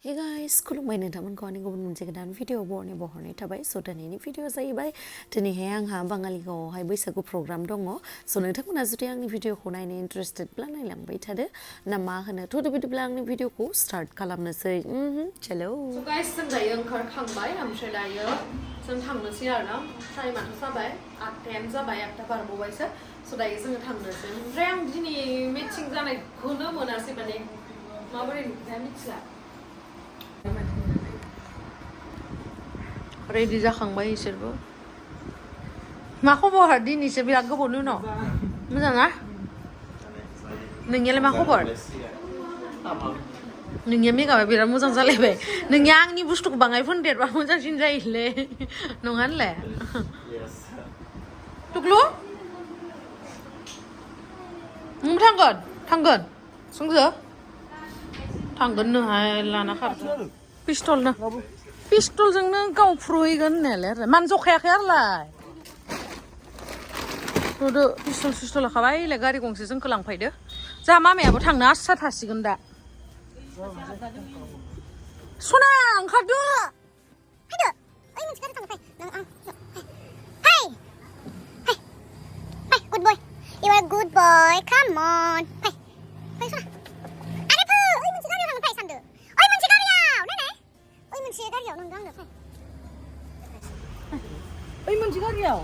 Hey guys, Khulumbai नोंथांमोनखौ आंनि गुबुन मोनसे गोदान भिडिअ बहरनाय थाबाय स' दिनैनि भिडिअ जाहैबाय दिनैहाय आंहा बाङालिगावआवहाय बैसागु प्रग्राम दङ स' नोंथांमोना जुदि आंनि भिडिअखौ नायनो इन्टारेस्टेडब्ला नायलांबाय थादो ना मा होनो थ' बिदिब्ला आंनि भिडिअखौ स्टार्ट खालामनोसै चलो स' गाइस जों दायो ओंखारखांबाय ओमफ्राय दायो जों थांनोसै आरोना टाइमाथ' जाबाय 8:10 जाबाय 8टा बारबावबायसो स' दायो जोङो थांनोसै ओमफ्राय आं दिनै मिटिं जानायखौनो मोनासै माने माबोरै नुथाया मिथिला रेडि जाखांबाय इसोरबो मा खबर दिनैसो बिराद गोबावनि उनाव मोजां ना नोंनियालाय मा खबर नोंनिया मेकआपा बिराद मोजां जालायबाय नोंनिया आंनि बुस्थुखौ बाङाय फोनदेरबा मोजांसिन जायोलै नङा होनलाय टुक्लु नों थांगोन संजो थांगोन नोहाय लाना खारदो पिस्तलजोंनो गावफ्रुहैगोन होननायालाय आरो मानो जखायाखै आरोलाय नुदो पिस्तल लाखाबाय इलाय गारि गंसे जोंखौ लांफैदो जोंहा मामायाबो थांनो आसा थासिगोन दा सना ओंखारदो फैदो ओइ मोनसे गारि थांनो फै नों आं हाय गुड बय you are good boy come on फै सना ओइ मोनसे गारियाव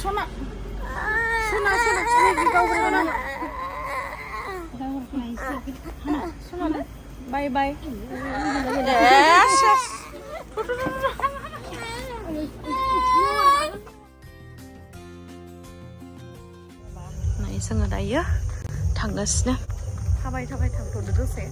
सना बाय बाय जोङो दायो थांगासिनो थाबाय थांथ'दो दसे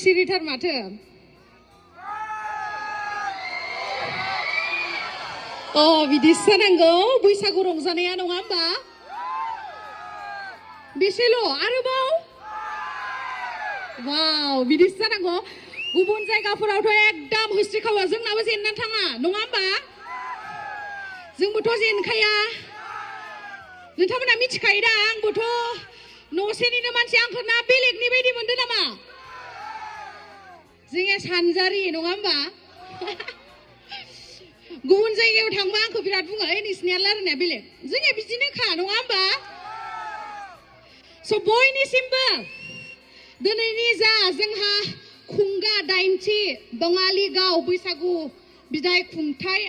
सिरिथार माथो बिदिसो जानांगौ बैसागु रंजानाया नङा होमबा बेसेल' आरोबाव वाव बिदिसो जानांगौ गुबुन जायगाफोरावथ' एकदम होस्रिखावा जोंनाबो जेननानै थाङा नङा होमबा जोंबोथ' जेनखाया नोंथांमोना मिथिखायो दा आंबोथ' न'सेनिनो मानसि आंखौ ना बेलेगनि बायदि मोनदों नामा जोंनिया सानजारि नङा होमबा गुबुन जायगायाव थांबा आंखौ बिराद बुङो ओइ नोंसिनिया रायलायनाया बेलेग जोंनिया बिदिनोखा नङा होमबा स' बयनिसिमबो दिनैनि जा जोंहा खुंगा 8थि बाङालिगाव बैसागु बिदाय खुंथाय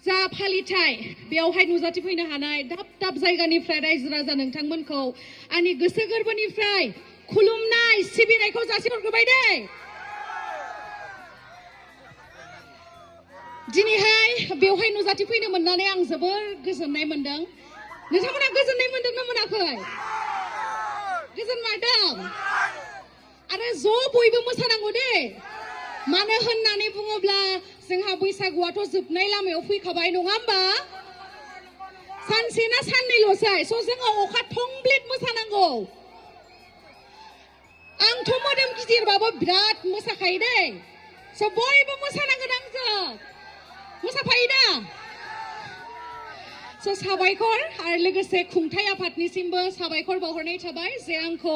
जा फालिथाय बेयावहाय नुजाथिफैनो हानाय दाब जायगानिफ्राय रायजो राजा नोंथांमोनखौ आंनि गोसो गोरबोनिफ्राय खुलुमनाय सिबिनायखौ जासिहरग्रोबाय दे दिनैहाय बेवहाय नुजाथिफैनो मोननानै आं जोबोर गोजोननाय मोनदों नोंथांमोना गोजोननाय मोनदों ना मोनाखै गोजोनमारदों आरो ज' बयबो मोसानांगौ दे मानो होननानै बुङोब्ला जोंहा बैसागुआथ' जोबनाय लामायाव फैखाबाय नङा होमबा सानसे ना साननैल'सै स' जोङो अखा थंब्लेट मोसानांगौ आंथ' मोदोम गिदिरबाबो बिराद मोसाखायो दे स' बयबो मोसानांगोन आंजों मोसाफायो दा स' साबायखर आरो लोगोसे खुंथाय आफादनिसिमबो साबायखर बावहरनाय थाबाय जे आंखौ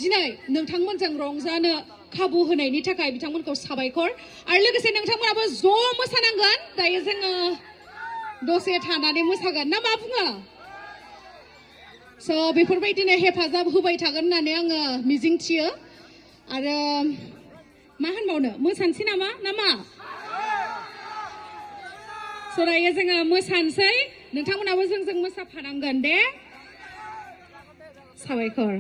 दिनै नोंथांमोनजों रंजानो खाबु होनायनि थाखाय बिथांमोनखौ साबायखर आरो लोगोसे नोंथांमोनाबो ज' मोसानांगोन दायो जोङो दसे थानानै मोसागोन ना मा बुङो So बेफोरबायदिनो हेफाजाब होबाय थागोन होननानै आङो मिजिं थियो आरो मा होनबावनो मोसानोसै नामा नामा So दायो जोङो मोसानोसै नोंथांमोनाबो जोंजों मोसाफानांगोन दे साबायखर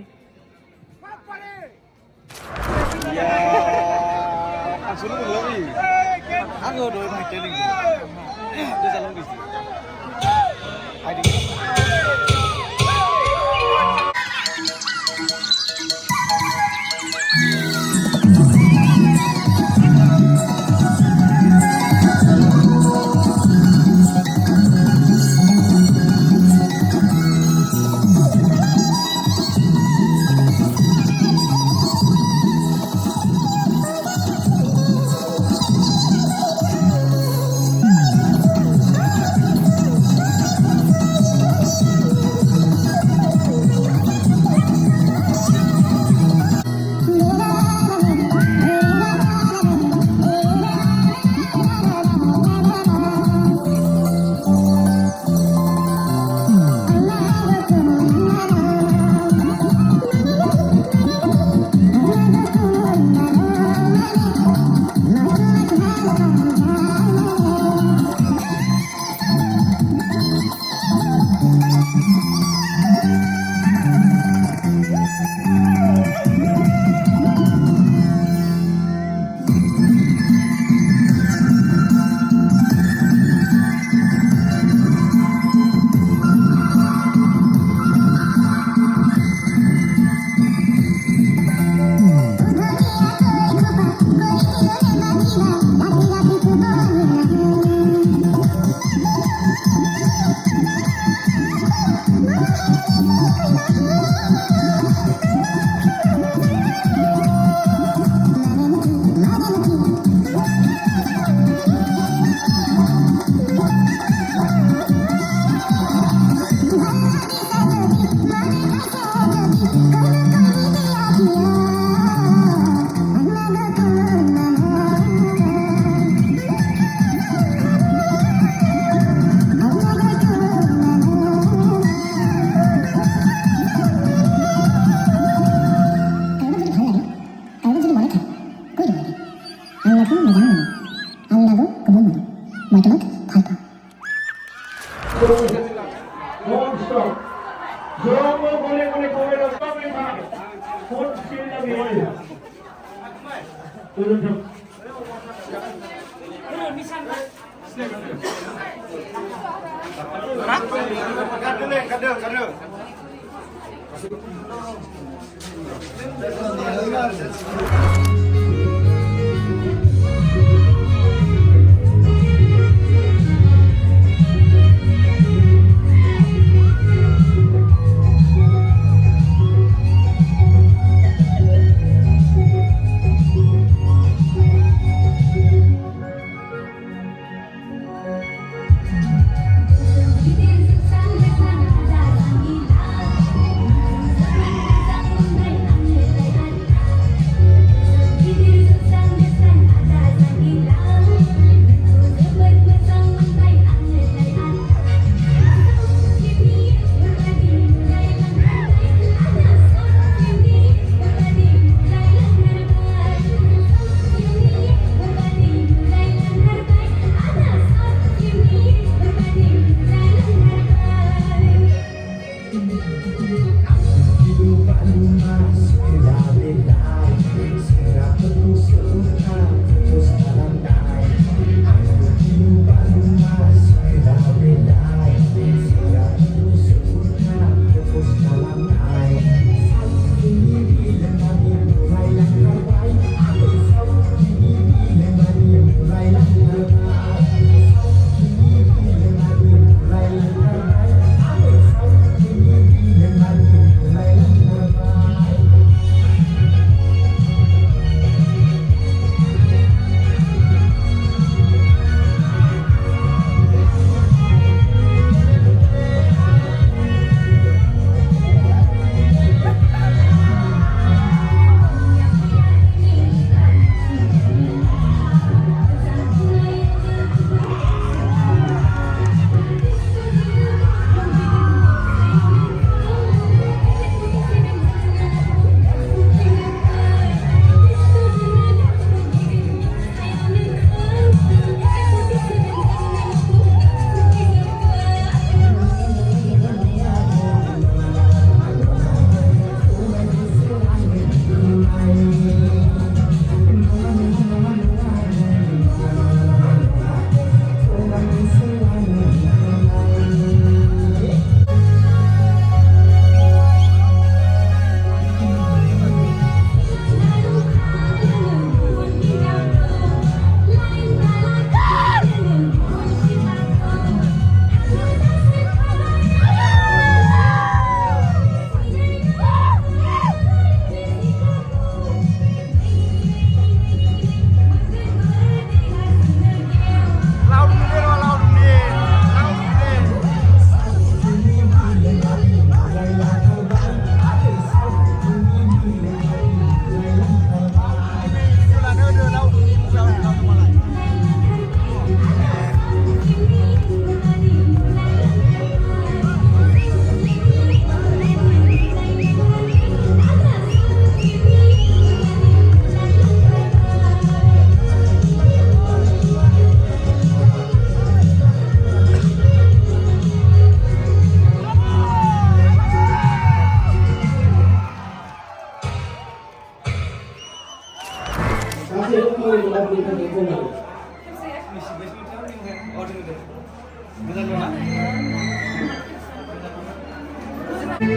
angni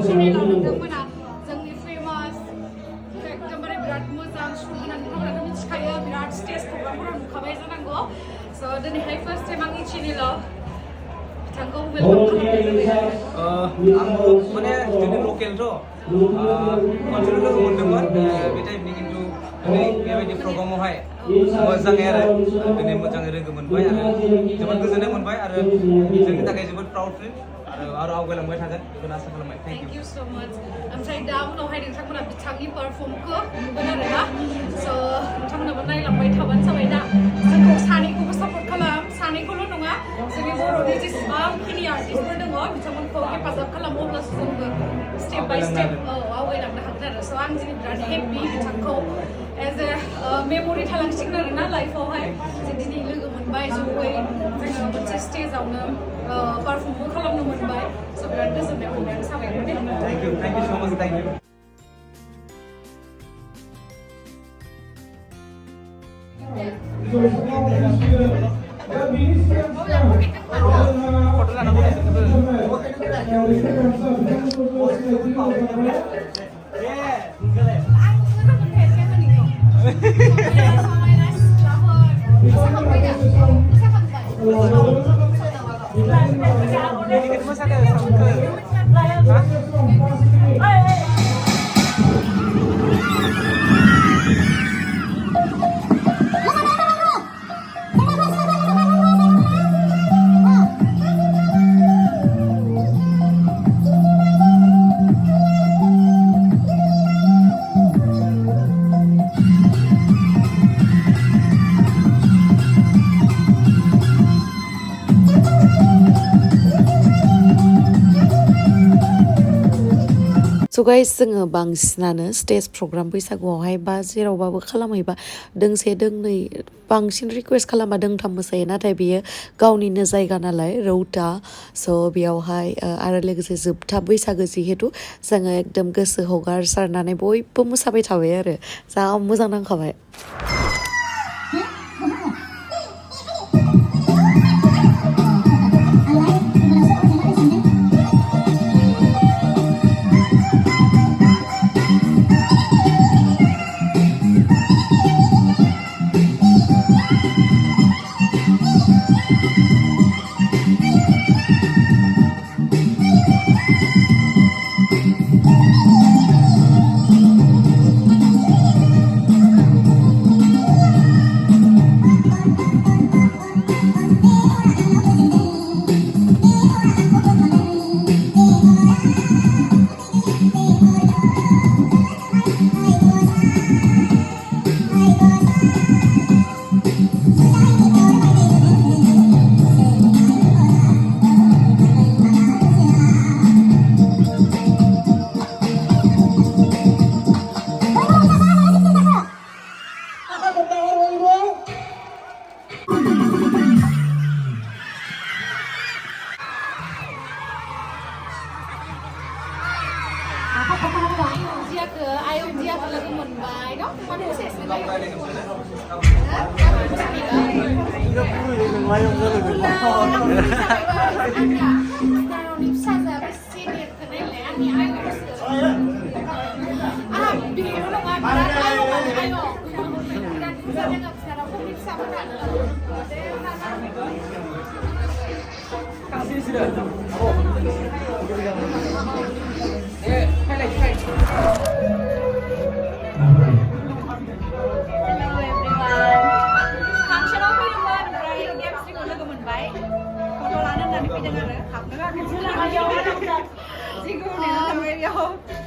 channel nontonमोना जोंनि फेमास एकदमबारे बिराद मोजां समायना नोंथांमोनाथ' मिथिखायो बिराद स्टेज प्रग्रामफोराव नुखाबाय जानांगौ स' दिनैहाय फार्स्ट टाइम आंनि चेनेलाव बिथांखौ वेलकाम खालामनाय जाबाय आंबो माने जोंनि लकेलथ' खनसेल' लोगो मोन्दोंमोन बे टाइपनि खिन्थु दिनै बेबायदि प्रग्रामावहाय मोजाङै आरो दिनै मोजाङै लोगो मोनबाय आरो जोबोद गोजोननाय मोनबाय आरो जोंनि थाखाय जोबोद प्राउड फिल आरो आवगायलांबाय थागोन बेखौनो आसा खालामबाय थेंक इउ सो माच ओमफ्राय दा उनावहाय नोंथांमोना बिथांनि पारफर्मखौ नुगोन आरोना स' नोंथांमोनाबो नायलांबाय थाबानो जाबाय दा जोंखौ सानैखौबो सापर्ट खालाम सानैखौल' नङा जोंनि बर'नि जेसेबांखिनि आर्टिस्टफोर दङ बिथांमोनखौ हेफाजाब खालामो अब्लासो जोंबो स्टेप बाय स्टेप आवगायलांनो हागोन आरो स' आं दिनै बिराद हेपि बिथांखौ एज ए मेम'रि थालांसिगोन आरोना लाइफआवहाय जे दिनै लोगो मोनबाय जयै जोङो मोनसे स्टेजावनो पारफर्मबो खालामनो मोनबाय स' बिराद गोजोननाय मोनबाय आं साबायखर दे थेंक इउ सो माच थेंक इउ फट' लानांगौ स' गाइस जोङो बांसिनानो स्टेज प्रग्राम बैसागुआवहाय बा जेरावबाबो खालामहैबा दोंसे दोंनै बांसिन रिकुवेस्ट खालामबा दोंथाम मोसायो नाथाय बेयो गावनिनो जायगा नालाय रौता स' बेयावहाय आरो लोगोसे जोबथा बैसागो जिहेतु जोङो एकदम गोसो हगारसारनानै बयबो मोसाबाय थाबाय आरो जा मोजां नांखाबाय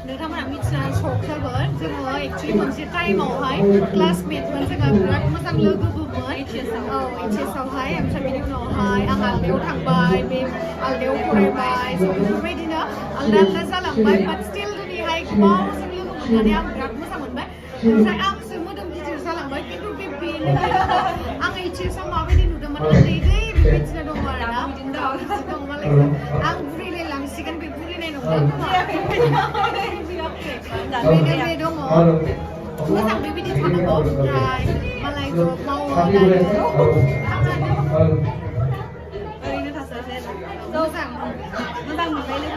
नोंथांमोना मिथिनानै शक जागोन जोङो एक्चुअलि मोनसे टाइमावहाय क्लासमेटमोन जोंहा बिराद मोजां लोगोबोमोन एचएसआवहाय ओमफ्राय बेनि उनावहाय आं आलदायाव थांबाय बे आलदायाव फरायबाय बेफोरबायदिनो आलदा आलदा जालांबाय बाट स्टिल दिनैहाय गोबावजों लोगो मोननानै आं बिराद मोजां मोनबाय ओमफ्राय आंसो मोदोम गिदिर जालांबाय खिन्थु बेनो आं एचएसआव माबायदि नुदोंमोन उन्दै बेबायदिनो दङ आरोना दं मालाय आं बुरिलायलांसिगोन बे बुरिनाय नंला खोमा बे दङ मोजां बेबायदि थानांगौ ओमफ्राय मालायखौ मावनानै ओरैनो थासारि मोजां मोजां मोनबाय लोगो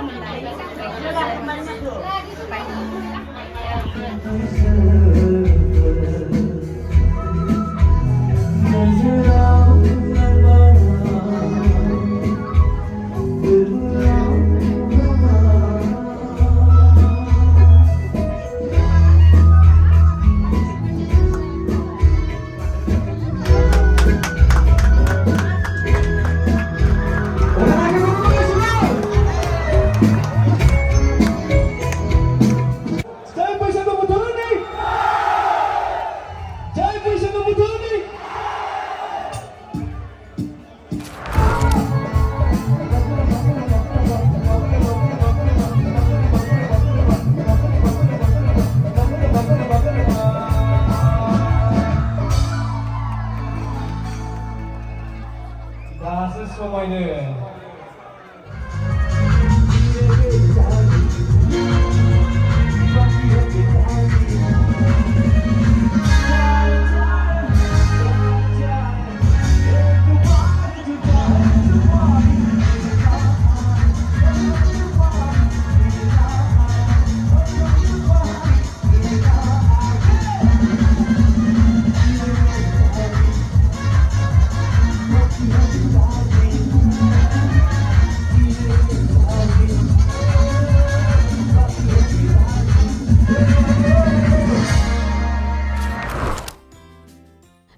दासो समायनो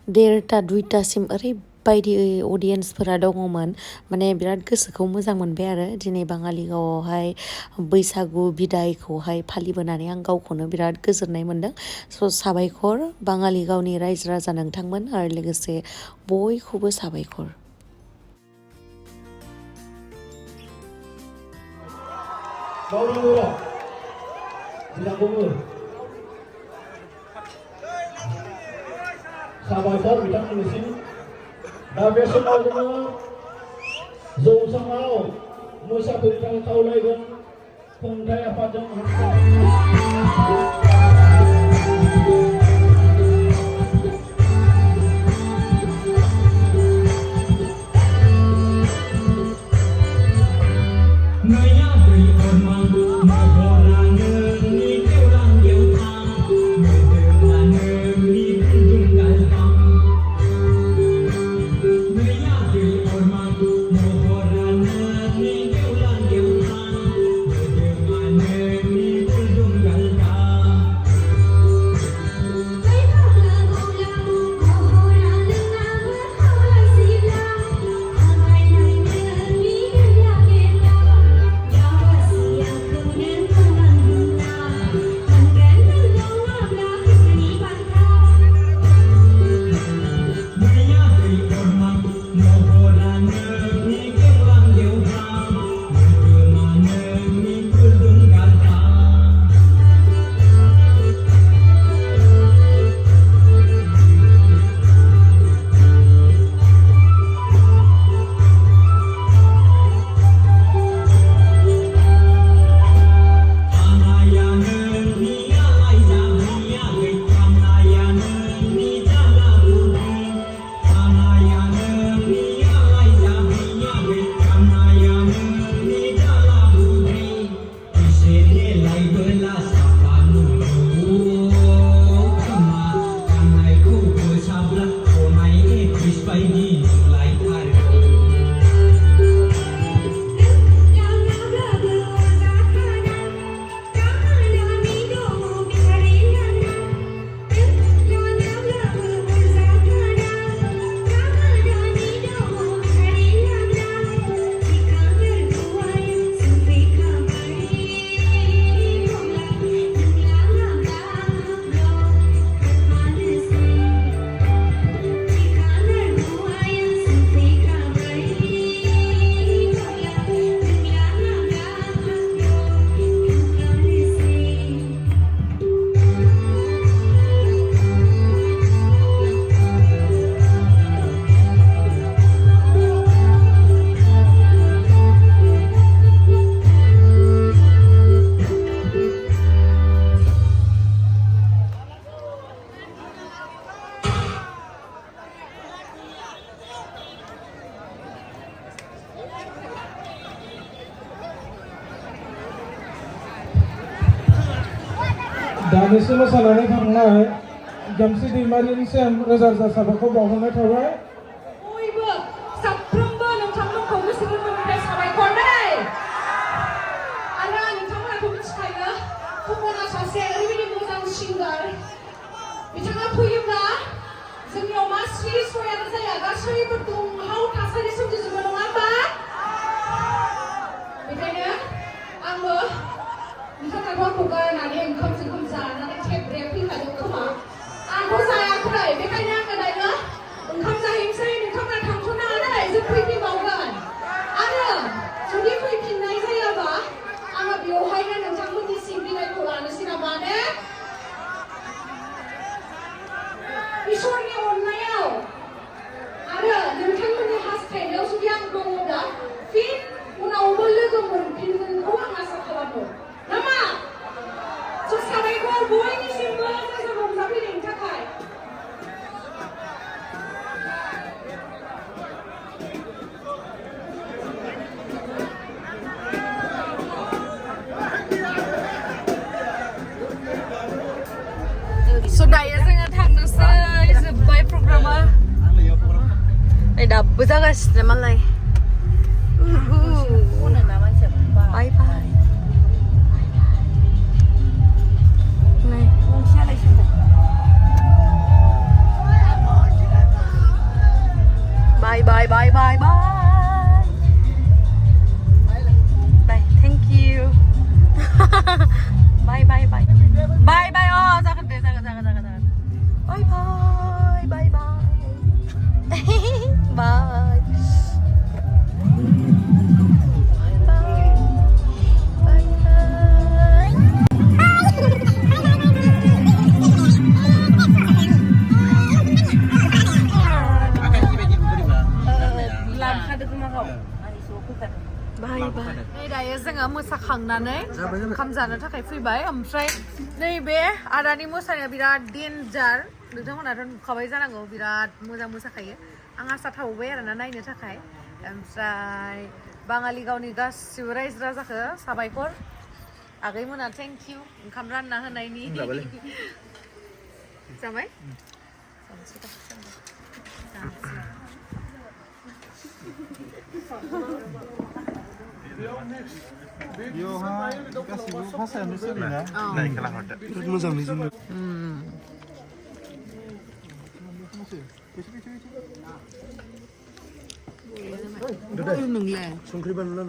देरथा दुइथासिम ओरैबायदि अडियेन्सफोरा दङमोन माने बिराद गोसोखौ मोजां मोनबाय आरो दिनै बाङालिगावआवहाय बैसागु बिदायखौहाय फालिबोनानै आं गावखौनो बिराद गोजोननाय मोनदों स' साबायखर बाङालिगावनि रायजो राजा नोंथांमोन आरो लोगोसे बयखौबो साबायखर साबायखर बिथांमोननिसिम दा बे समाव जोङो जौसाङाव मोसाफैनो थाखाय खावलायगोन खुंथाय आफादजों दानिसो मोसानानै थांनाय गेमस्रि दैमारिनिसिम रोजा रोजा साबायखर बावहरनाय थाबाय बयबो साफ्रोमबो नोंथांमोनखौ गोसो गोरबोनिफ्राय साबायखर दै आरो नोंथांमोनाथ' मिथिखायो हौवाना सासे ओरैबायदि मोजां सिंगार बिथाङा फैयोब्ला जोंनियाव मा स्रि स्रयानो जाया गासैबो दुंहाव थासारि सोमजिजोबो नङा होमबा बेखायनो आंबो नोंथाङा हरखौ गारनानै ओंखाम जानानै थेब्रे फैखादों खोमा आंथ' जायाखै बेखायनो आङो दायो ओंखाम जाहैनोसै नोंथांमोना थांथ'नाङा नालाय जों फैफिनबावगोन आरो जुदि फैफिननाय जायाबा आङो बेवहायनो नोंथांमोननिसिम बिदायखौ लानोसै नामा ने इसोरनि अननायाव आरो नोंथांमोननि हास्थायनायाव जुदि आं दङब्ला फिन उनावबो लोगो मोनफिनगोनखौ आं आसा खालामो नामा साबायखर बयनिसिमबो मोजां रंजाफैनायनि थाखाय So dayo जोङो थांनोसै जोब्बाय प्रग्रामा नै दाबो जागासिनो मालाय बाय बाय Bye bye bye bye bye. Bye. Thank you. Bye bye bye. Bye bye. Oh, jangan deh, jangan. Bye bye bye bye. Bye. नै दायो जोङो मोसाखांनानै ओंखाम जानो थाखाय फैबाय ओमफ्राय नैबे आदानि मोसानाया बिराद डेन्जार नोंथांमोनाथ' नुखाबाय जानांगौ बिराद मोजां मोसाखायो आं आसा थाबावबाय आरोना नायनो थाखाय ओमफ्राय बाङालिगावनि गासिबो रायजो राजाखौ साबायखर आगैमोना थेंक इउ ओंखाम रानना होनायनि जाबाय बेयावहाय गासिबो भाषायानो सोलियोना मोजाङै जोङो नोंलाय संख्रि बानलु